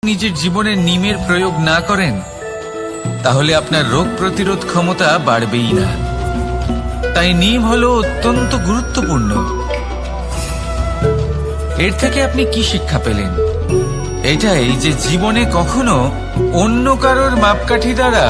নিজের জীবনে নিমের প্রয়োগ না করেন তাহলে আপনার রোগ প্রতিরোধ ক্ষমতা বাড়বেই না। তাই নিম হলো অত্যন্ত গুরুত্বপূর্ণ। এর থেকে আপনি কি শিক্ষা পেলেন? এটাই যে জীবনে কখনো অন্য কারোর মাপকাঠি দ্বারা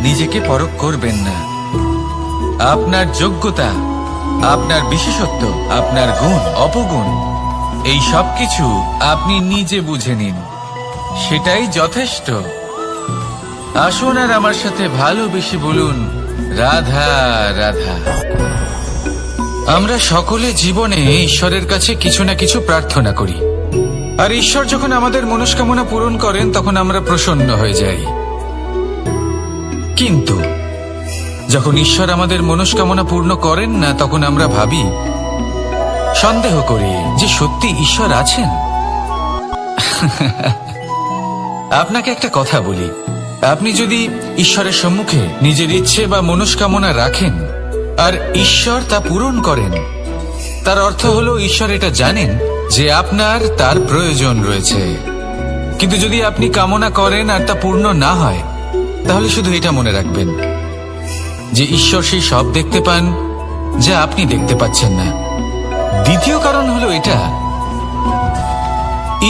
নিজেকে পরখ করবেন না। আপনার যোগ্যতা, আপনার বিশেষত্ব, আপনার গুণ অপগুণ এই সব কিছু আপনি নিজে বুঝে নিন, সেটাই যথেষ্ট। আসুন আর আমার সাথে ভালোবেসে বলুন, রাধা রাধা। আমরা সকলে জীবনে ঈশ্বরের কাছে কিছু না কিছু প্রার্থনা করি, আর ঈশ্বর যখন আমাদের মনস্কামনা পূরণ করেন তখন আমরা প্রসন্ন হয়ে যাই। কিন্তু যখন ঈশ্বর আমাদের মনস্কামনা পূর্ণ করেন না, তখন আমরা ভাবি, সন্দেহ করি যে সত্যি ঈশ্বর আছেন। আপনাকে একটা কথা বলি, আপনি যদি ঈশ্বরের সম্মুখে নিজের ইচ্ছে বা মনস্কামনা রাখেন আর ঈশ্বর তা পূরণ করেন, তার অর্থ হলো ঈশ্বর এটা জানেন যে আপনার তার প্রয়োজন রয়েছে। কিন্তু যদি আপনি কামনা করেন আর তা পূর্ণ না হয়, তাহলে শুধু এটা মনে রাখবেন যে ঈশ্বর সেই সব দেখতে পান যা আপনি দেখতে পাচ্ছেন না। দ্বিতীয় কারণ হলো এটা,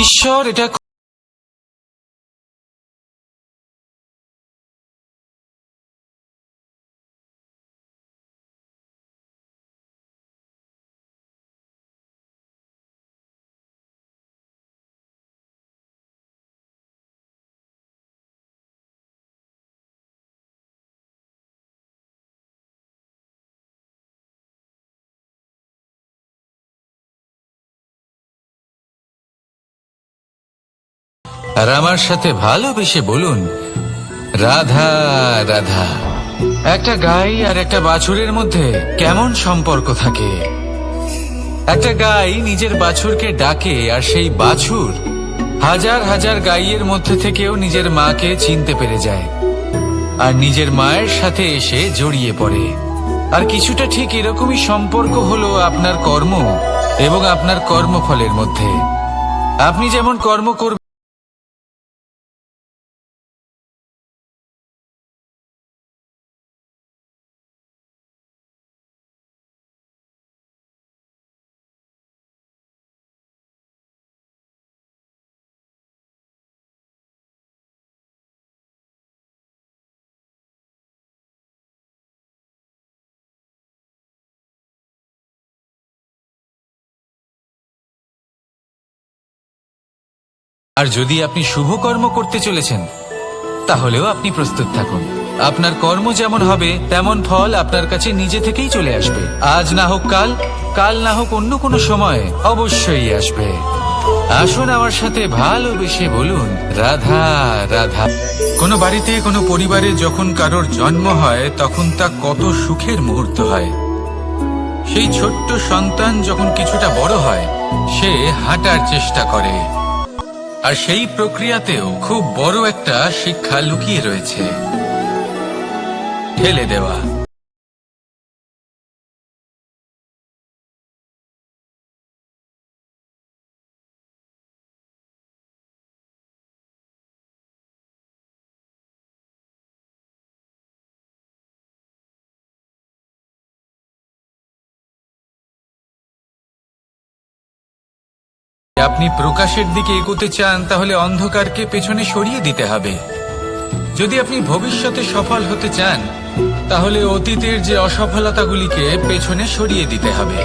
ঈশ্বর এটা আর আমার সাথে ভালোবেসে বলুন, রাধা রাধা। একটা গাই আর একটা বাছুরের মধ্যে কেমন সম্পর্ক থাকে? একটা গাই নিজের বাছুরকে ডাকে, আর সেই বাছুর হাজার হাজার গাইয়ের মধ্যে থেকেও নিজের মাকে চিনতে পেরে যায় আর নিজের মায়ের সাথে এসে জড়িয়ে পড়ে। আর কিছুটা ঠিক এরকমই সম্পর্ক হলো আপনার কর্ম এবং আপনার কর্মফলের মধ্যে। আপনি যেমন কর্ম করবেন, আর যদি আপনি শুভ কর্ম করতে চলেছেন, তাহলেও আপনি প্রস্তুত থাকুন। আপনার কর্ম যেমন হবে তেমন ফল আপনার কাছে নিজে থেকেই চলে আসবে। আজ না হোক কাল, কাল না হোক অন্য কোনো সময়, অবশ্যই আসবে। আসুন আমার সাথে ভালোবেসে বলুন, রাধা রাধা। কোনো বাড়িতে, কোনো পরিবারে যখন কারোর জন্ম হয়, তখন তা কত সুখের মুহূর্ত হয়। সেই ছোট্ট সন্তান যখন কিছুটা বড় হয়, সে হাঁটার চেষ্টা করে, আর সেই প্রক্রিয়াতেও খুব বড় একটা শিক্ষা লুকিয়ে রয়েছে, ঠেলে দেওয়া। আপনি প্রকাশের দিকে এগোতে চান, তাহলে অন্ধকারকে পেছনে সরিয়ে দিতে হবে। যদি আপনি ভবিষ্যতে সফল হতে চান, তাহলে অতীতের যে অসফলতাগুলিকে পেছনে সরিয়ে দিতে হবে।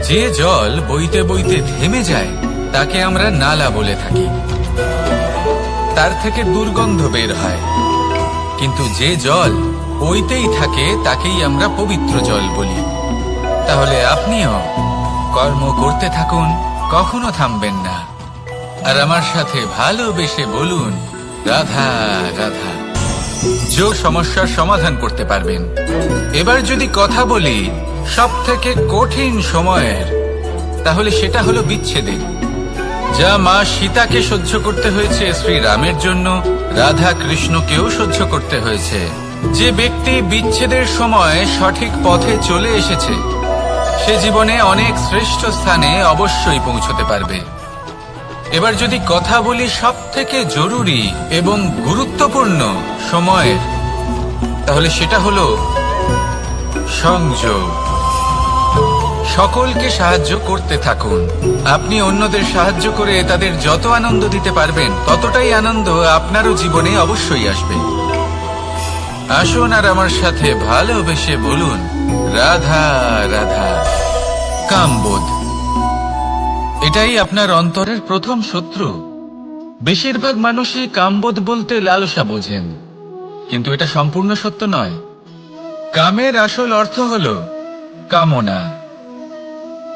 যে জল বইতে বইতে থেমে যায় তাকে আমরা নালা বলে থাকি, তার থেকে দুর্গন্ধ বের হয়। কিন্তু যে জল বইতেই থাকে তাকেই আমরা পবিত্র জল বলি। তাহলে আপনিও কর্ম করতে থাকুন, কখনো থামবেন না। আর আমার সাথে ভালোবেসে বলুন, রাধা রাধা। যোগ সমস্যার সমাধান করতে পারবেন। এবার যদি কথা বলি সব থেকে কঠিন সময়ের, তাহলে সেটা হলো বিচ্ছেদের। যা মা সীতাকে সহ্য করতে হয়েছে শ্রীরামের জন্য, রাধা কৃষ্ণকেও সহ্য করতে হয়েছে। যে ব্যক্তি বিচ্ছেদের সময় সঠিক পথে চলে এসেছে, সে জীবনে অনেক শ্রেষ্ঠ স্থানে অবশ্যই পৌঁছতে পারবে। এবার যদি কথা বলি সব থেকে জরুরি এবং গুরুত্বপূর্ণ সময়ের, তাহলে সেটা হলো সংযোগ। সকলকে সাহায্য করতে থাকুন। আপনি অন্যদের সাহায্য করে তাদের যত আনন্দ দিতে পারবেন, ততটাই আনন্দ আপনারও জীবনে অবশ্যই আসবে। আসুন আর আমার সাথে ভালোবেসে বলুন, রাধা রাধা। কামবোধ, এটাই আপনার অন্তরের প্রথম শত্রু। বেশিরভাগ মানুষই কামবোধ বলতে লালসা বোঝেন, কিন্তু এটা সম্পূর্ণ সত্য নয়। কামের আসল অর্থ হলো কামনা।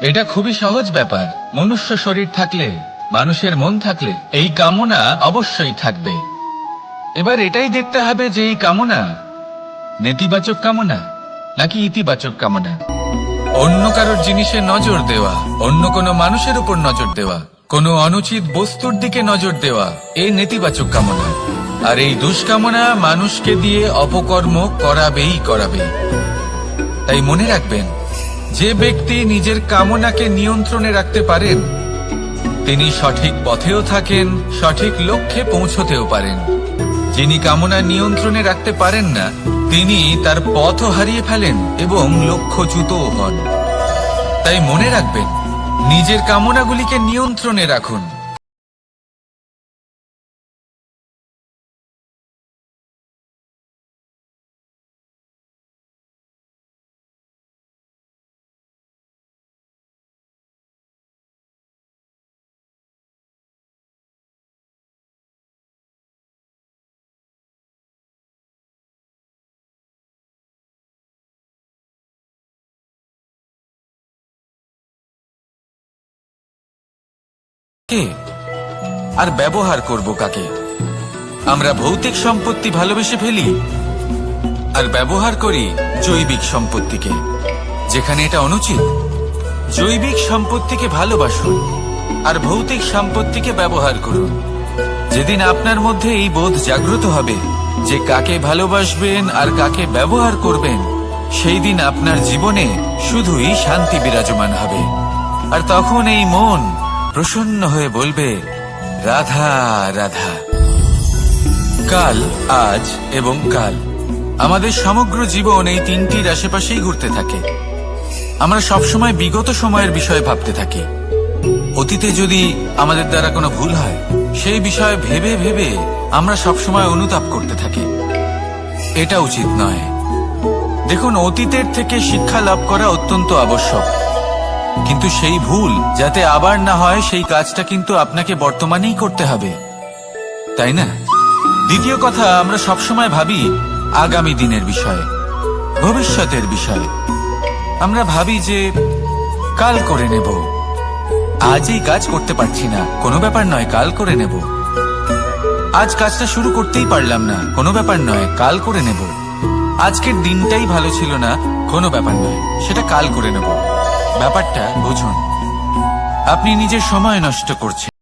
এটা খুবই সহজ ব্যাপার। মনুষ্য শরীর থাকলে, মানুষের মন থাকলে এই কামনা অবশ্যই থাকবে। এবার এটাই দেখতে হবে যে এই কামনা নেতিবাচক কামনা নাকি ইতিবাচক কামনা। অন্য কারোর জিনিসে নজর দেওয়া, অন্য কোনো মানুষের উপর নজর দেওয়া, কোনো অনুচিত বস্তুর দিকে নজর দেওয়া, এই নেতিবাচক কামনা। আর এই দুষ্কামনা মানুষকে দিয়ে অপকর্ম করাবেই করাবে। তাই মনে রাখবেন, যে ব্যক্তি নিজের কামনাকে নিয়ন্ত্রণে রাখতে পারেন, তিনি সঠিক পথেও থাকেন, সঠিক লক্ষ্যে পৌঁছতেও পারেন। যিনি কামনা নিয়ন্ত্রণে রাখতে পারেন না, তিনি তার পথও হারিয়ে ফেলেন এবং লক্ষ্যচ্যুতও হন। তাই মনে রাখবেন, নিজের কামনাগুলিকে নিয়ন্ত্রণে রাখুন। আর ব্যবহার করব কাকে? আমরা ভৌতিক সম্পত্তি ভালোবেসে ফেলি আর ব্যবহার করি জৈবিক সম্পত্তিকে, যেখানে এটা অনুচিত। জৈবিক সম্পত্তিকে ভালোবাসুন আর ভৌতিক সম্পত্তিকে ব্যবহার করুন। যেদিন আপনার মধ্যে এই বোধ জাগ্রত হবে যে কাকে ভালোবাসবেন আর কাকে ব্যবহার করবেন, সেই দিন আপনার জীবনে শুধুই শান্তি বিরাজমান হবে। আর তখন এই মন প্রসন্ন হয়ে বলবে, রাধা রাধা। কাল, আজ এবং কাল, আমাদের সমগ্র জীবন এই তিনটির আশেপাশেই ঘুরতে থাকে। আমরা সবসময় বিগত সময়ের বিষয়ে ভাবতে থাকি। অতীতে যদি আমাদের দ্বারা কোনো ভুল হয়, সেই বিষয়ে ভেবে ভেবে আমরা সবসময় অনুতাপ করতে থাকি। এটা উচিত নয়। দেখুন, অতীতের থেকে শিক্ষা লাভ করা অত্যন্ত আবশ্যক, কিন্তু সেই ভুল যাতে আবার না হয়, সেই কাজটা কিন্তু আপনাকে বর্তমানেই করতে হবে, তাই না? দ্বিতীয় কথা, আমরা সবসময় ভাবি আগামী দিনের বিষয়ে, ভবিষ্যতের বিষয়ে। আমরা ভাবি যে কাল করে নেব, আজ এই কাজ করতে পারছি না, কোনো ব্যাপার নয়, কাল করে নেব। আজ কাজটা শুরু করতেই পারলাম না, কোনো ব্যাপার নয়, কাল করে নেব। আজকের দিনটাই ভালো ছিল না, কোনো ব্যাপার নয়, সেটা কাল করে নেব। ব্যাপারটা বুঝুন, আপনি নিজের সময় নষ্ট করছেন।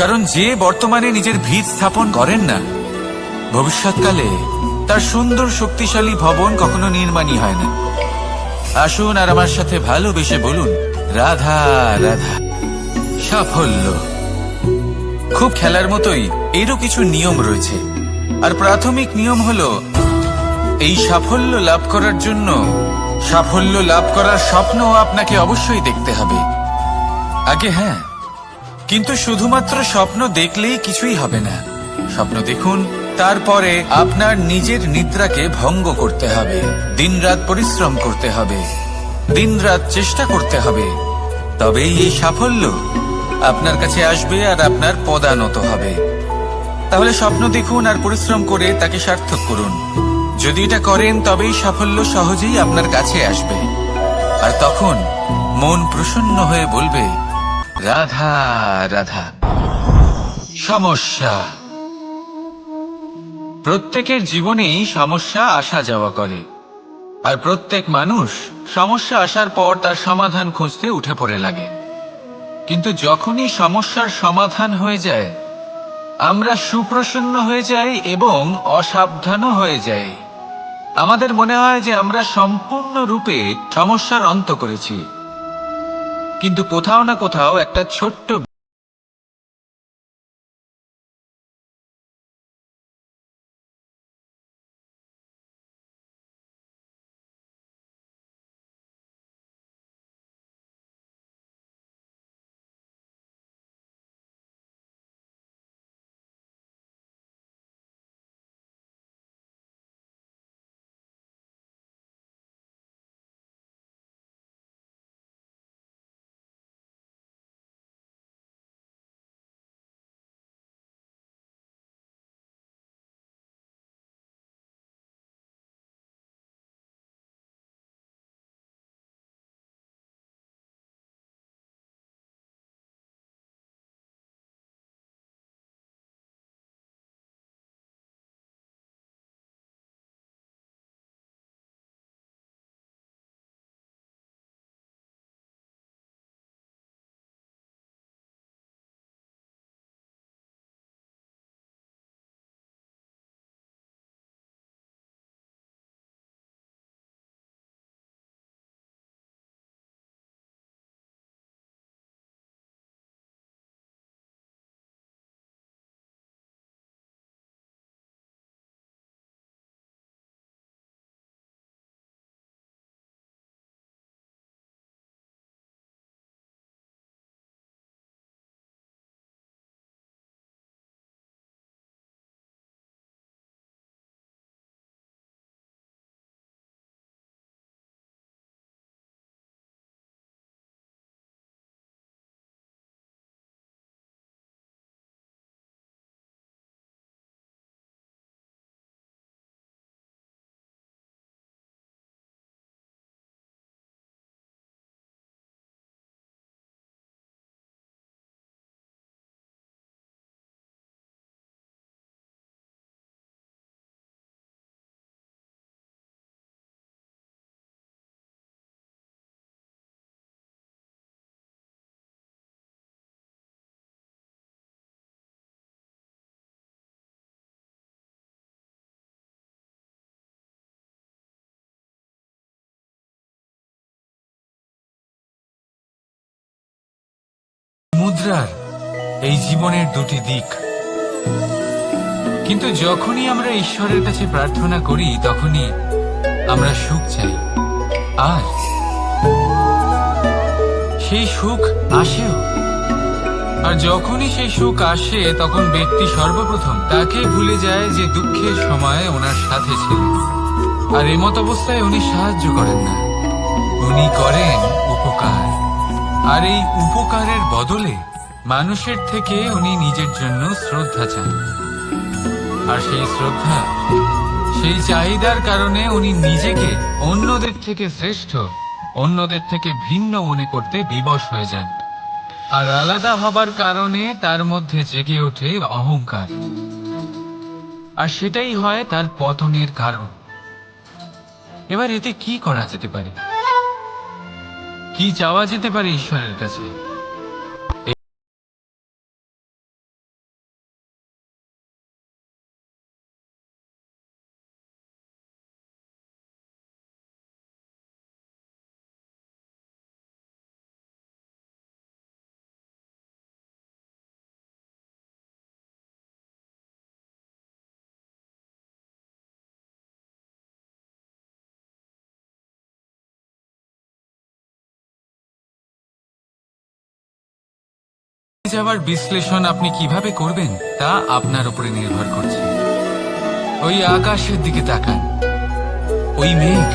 কারণ যে বর্তমানে নিজের ভিত স্থাপন করেন না, ভবিষ্যৎকালে তার সুন্দর শক্তিশালী ভবন কখনো নির্মাণই হয় না। আসুন আর আমার সাথে ভালোবেসে বলুন, রাধা রাধা। সাফল্য খুব খেলার মতোই, এরও কিছু নিয়ম রয়েছে। আর প্রাথমিক নিয়ম হলো, এই সাফল্য লাভ করার জন্য সাফল্য লাভ করার স্বপ্ন আপনাকে অবশ্যই দেখতে হবে আগে। হ্যাঁ, কিন্তু শুধুমাত্র স্বপ্ন দেখলেই কিছুই হবে না। স্বপ্ন দেখুন, তারপরে আপনার নিজের নিদ্রাকে ভঙ্গ করতে হবে, দিনরাত পরিশ্রম করতে হবে, দিনরাত চেষ্টা করতে হবে। তবেই এই সাফল্য আপনার কাছে আসবে আর আপনার পদানত হবে। তাহলে স্বপ্ন দেখুন আর পরিশ্রম করে তাকে সার্থক করুন। যদি এটা করেন, তবেই সাফল্য সহজেই আপনার কাছে আসবে। আর তখন মন প্রসন্ন হয়ে বলবে, রাধা রাধা। সমস্যা, প্রত্যেকের জীবনেই সমস্যা আসা যাওয়া করে, আর প্রত্যেক মানুষ সমস্যা আসার পর তার সমাধান খুঁজতে উঠে পড়ে লাগে। কিন্তু যখনই সমস্যার সমাধান হয়ে যায়, আমরা সুপ্রসন্ন হয়ে যাই এবং অসাবধানও হয়ে যাই। আমাদের মনে হয় যে আমরা সম্পূর্ণরূপে সমস্যার অন্ত করেছি, কিন্তু কোথাও না কোথাও একটা ছোট্ট মুদ্রার এই জীবনের দুটি দিক। কিন্তু যখনই আমরা ঈশ্বরের কাছে প্রার্থনা করি, তখনই আমরা সুখ চাই, আর সেই সুখ আসেও। আর যখনই সেই সুখ আসে, তখন ব্যক্তি সর্বপ্রথম তাকে ভুলে যায় যে দুঃখের সময় ওনার সাথে ছিলেন। আর এমত অবস্থায় উনি সাহায্য করেন না, উনি করেন উপকার। আর এই উপকারের বদলে মানুষের থেকে উনি নিজের জন্য শ্রদ্ধা চান। আর সেই শ্রদ্ধা, সেই চাহিদার কারণে উনি নিজেকে অন্যদের থেকে শ্রেষ্ঠ, অন্যদের থেকে ভিন্ন মনে করতে বিবশ হয়ে যান। আর আলাদা হবার কারণে তার মধ্যে জেগে ওঠে অহংকার, আর সেটাই হয় তার পতনের কারণ। এবার এতে কি করা যেতে পারে? কি চাওয়া যেতে পারে ঈশ্বরের কাছে? যাওয়ার বিশ্লেষণ আপনি কিভাবে করবেন তা আপনার উপরে নির্ভর করছে। ওই আকাশের দিকে তাকান, ওই মেঘ,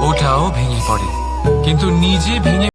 ওটাও ভেঙে পড়ে, কিন্তু নিজে ভেঙে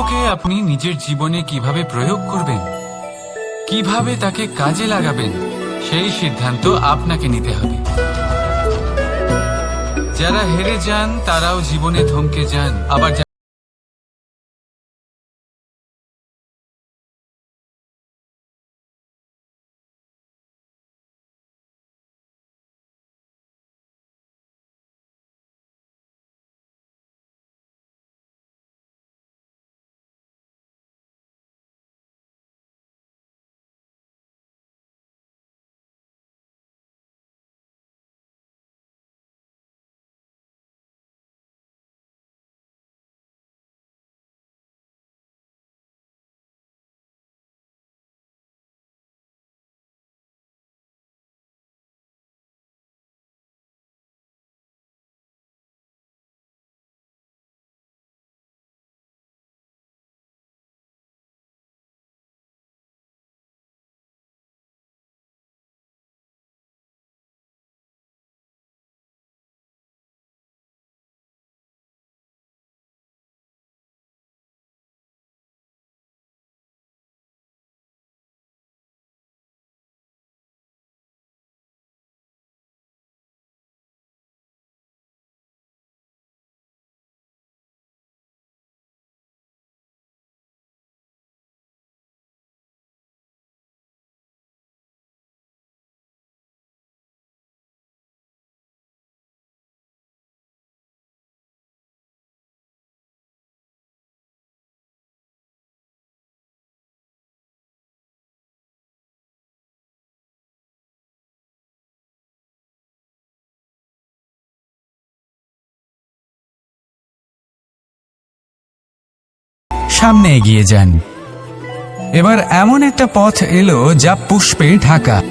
গল্পকে আপনি নিজের জীবনে কিভাবে প্রয়োগ করবেন, কিভাবে তাকে কাজে লাগাবেন, সেই সিদ্ধান্ত আপনাকে নিতে হবে। যারা হেরে যান তারাও জীবনে থমকে যান, আবার সামনে এগিয়ে যান। এবার এমন একটা পথ এলো যা পুষ্পে ঢাকা।